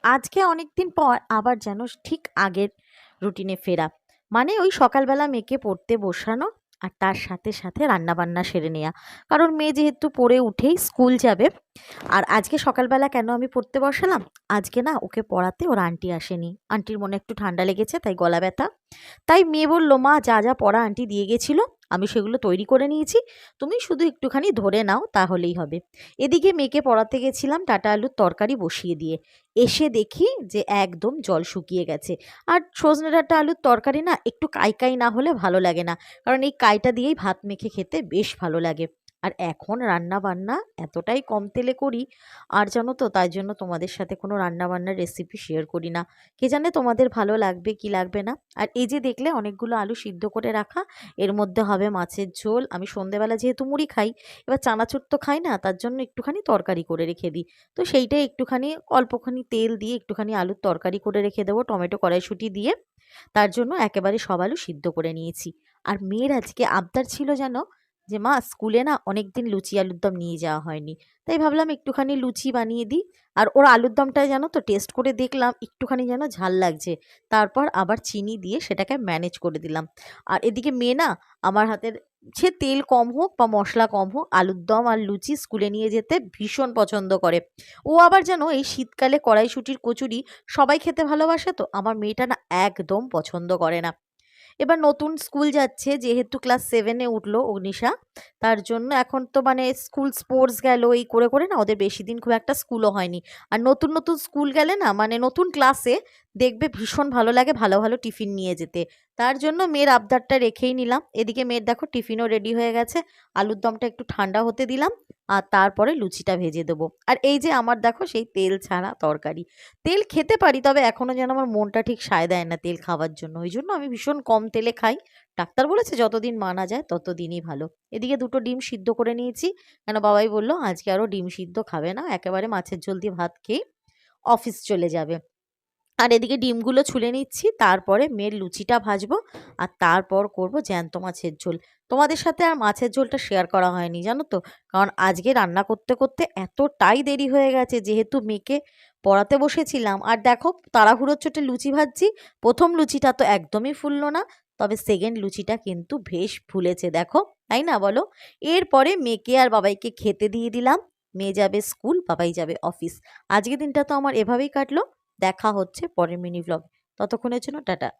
আজকে অনেকদিন পর আবার যেন ঠিক আগের রুটিনে ফেরা। মানে ওই সকালবেলা মেয়েকে পড়তে বসানো আর তার সাথে সাথে রান্নাবান্না সেরে নেওয়া। কারণ মেয়ে যেহেতু পড়ে উঠেই স্কুল যাবে। আর আজকে সকালবেলা কেন আমি পড়তে বসালাম? আজকে না ওকে পড়াতে ওর আন্টি আসেনি। আন্টির মনে একটু ঠান্ডা লেগেছে, তাই গলা ব্যথা। তাই মেয়ে বলল, "মা, যা, যা পড়া আন্টি দিয়ে গেছিল, আমি সেগুলো তৈরি করে নিয়েছি। তুমি শুধু একটুখানি ধরে নাও, তাহলেই হবে।" এদিকে মেয়েকে পড়াতে গেছিলাম ডাঁটা আলুর তরকারি বসিয়ে দিয়ে। এসে দেখি যে একদম জল শুকিয়ে গেছে। আর সজনে ডাঁটা আলুর তরকারি না একটু কাই না হলে ভালো লাগে না। কারণ এই কাইটা দিয়েই ভাত মেখে খেতে বেশ ভালো লাগে। আর এখন রান্না-বান্না এতটাই কম তেলে করি, আর জানো তো তাই জন্য তোমাদের সাথে কোনো রান্না-বান্নার রেসিপি শেয়ার করি না। কে জানে তোমাদের ভালো লাগবে কি লাগবে না। আর এই যে দেখলে অনেকগুলো আলু সিদ্ধ করে রাখা, এর মধ্যে হবে মাছের ঝোল। আমি সন্ধ্যেবেলা যেহেতু মুড়ি খাই, এবার চানাচুর তো খাই না, তার জন্য একটুখানি তরকারি করে রেখে দিই। তো সেইটাই একটুখানি অল্পখানি তেল দিয়ে একটুখানি আলুর তরকারি করে রেখে দেবো, টমেটো কড়াইশুঁটি দিয়ে। তার জন্য একেবারে সব আলু সিদ্ধ করে নিয়েছি। আর মেয়ের আজকে আবদার ছিল যেন যে, "মা, স্কুলে না অনেকদিন লুচি আলুর দম নিয়ে যাওয়া হয়নি।" তাই ভাবলাম একটুখানি লুচি বানিয়ে দিই। আর ওর আলুর দমটা জানো তো টেস্ট করে দেখলাম একটুখানি যেন ঝাল লাগছে। তারপর আবার চিনি দিয়ে সেটাকে ম্যানেজ করে দিলাম। আর এদিকে মেয়ে না আমার হাতের, সে তেল কম হোক বা মশলা কম হোক, আলুর দম আর লুচি স্কুলে নিয়ে যেতে ভীষণ পছন্দ করে। ও আবার যেন এই শীতকালে কড়াইশুঁটির কচুরি সবাই খেতে ভালোবাসে, তো আমার মেয়েটা না একদম পছন্দ করে না। এবার নতুন স্কুল যাচ্ছে, যেহেতু ক্লাস 7 এ উঠলো অগ্নিশা, তার জন্য এখন তো মানে স্কুল স্পোর্টস গেল, এই করে করে না ওদের বেশি দিন খুব একটা স্কুলও হয়নি। আর নতুন নতুন স্কুল গেলে না মানে নতুন ক্লাসে দেখবে ভীষণ ভালো লাগে ভালো ভালো টিফিন নিয়ে যেতে। তার জন্য মেয়ের আবদারটা রেখেই নিলাম। এদিকে মেয়ের দেখো টিফিনও রেডি হয়ে গেছে। আলুর দমটা একটু ঠান্ডা হতে দিলাম, আর তারপরে লুচিটা ভেজে দেবো। আর এই যে আমার দেখো সেই তেল ছাড়া তরকারি। তেল খেতে পারি, তবে এখনো যেন আমার মনটা ঠিক সায় দেয় না তেল খাওয়ার জন্য। ওই জন্য আমি ভীষণ কম তেলে খাই। ডাক্তার বলেছে যতদিন মানা যায় ততদিনই ভালো। এদিকে ২ টো ডিম সিদ্ধ করে নিয়েছি। কেন বাবাই বলল আজকে আরও ডিম সিদ্ধ খাবে না, একেবারে মাছের ঝোল দিয়ে ভাত খেয়েই অফিস চলে যাবে। আর এদিকে ডিমগুলো ছুলে নিচ্ছি, তারপরে মেয়ের লুচিটা ভাজবো, আর তারপর করব জ্যান্ত মাছের ঝোল। তোমাদের সাথে আর মাছের ঝোলটা শেয়ার করা হয়নি জানো তো, কারণ আজকে রান্না করতে করতে এতটাই দেরি হয়ে গেছে, যেহেতু মেয়েকে পড়াতে বসেছিলাম। আর দেখো তাড়াহুড়োর চোটে লুচি ভাজছি। প্রথম লুচিটা তো একদমই ফুললো না, তবে সেকেন্ড লুচিটা কিন্তু বেশ ফুলেছে দেখো, তাই না বলো? এরপরে মেয়েকে আর বাবাইকে খেতে দিয়ে দিলাম। মেয়ে যাবে স্কুল, বাবাই যাবে অফিস। আজকের দিনটা তো আমার এভাবেই কাটলো। দেখা হচ্ছে পরের মিনি ভ্লগ। ততক্ষণের জন্য টাটা।